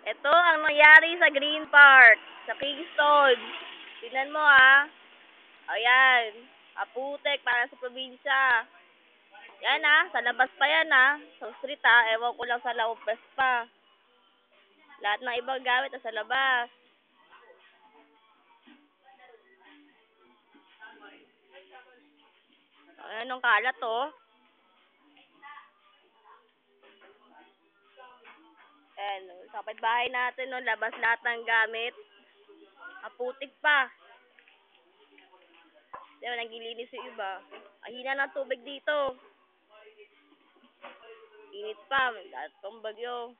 Ito ang nangyari sa Green Park, sa Kingston. Tingnan mo Ayan. Aputek para sa probinsya. Yan sa labas pa yan Sa street ewan ko lang sa Laupes pa. Lahat ng ibang gamit sa labas. Ayan ang kalat Ayan, sa kapitbahay natin labas lahat ng gamit. Aputik pa. Diba, naglilinis yung iba. Ahina ng tubig dito. Init pa, lahat pang bagyo.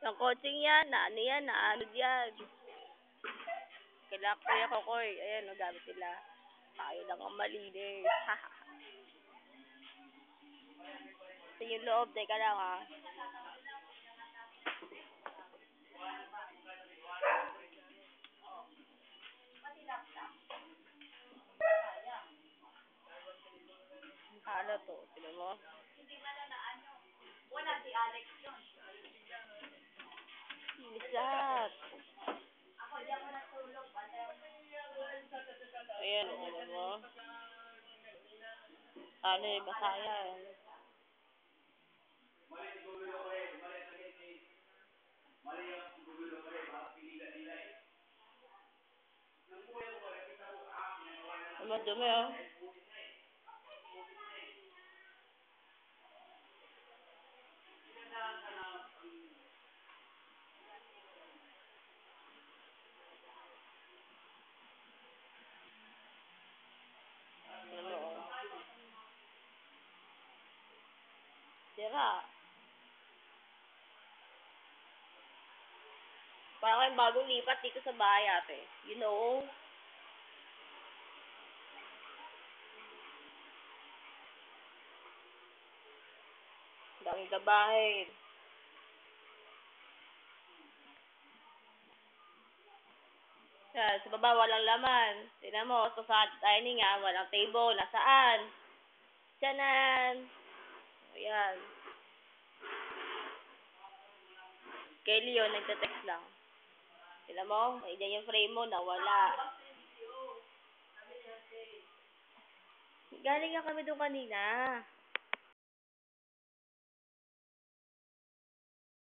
Yung coaching yan, ano yan. Kailangan Kuya Kokoy. Ayan, gamit nila. Tayo lang ang malinis. Ito yung loob, teka lang Ano to? Tignan mo. Wala si Alex yun. Lisat. Ayan, tignan mo. Ano yung basayan? Madumi Sira. Parang kayong bagong lipat dito sa bahay ate. You know? Daming gabahin. Yan, sa baba walang laman. Tingnan mo, ito sa dining walang table. Nasaan? Tiyanan. Ayan. Kay Leo, nagte-text lang. Tingnan mo, dyan yung frame mo, nawala. Galing nga kami doon kanina.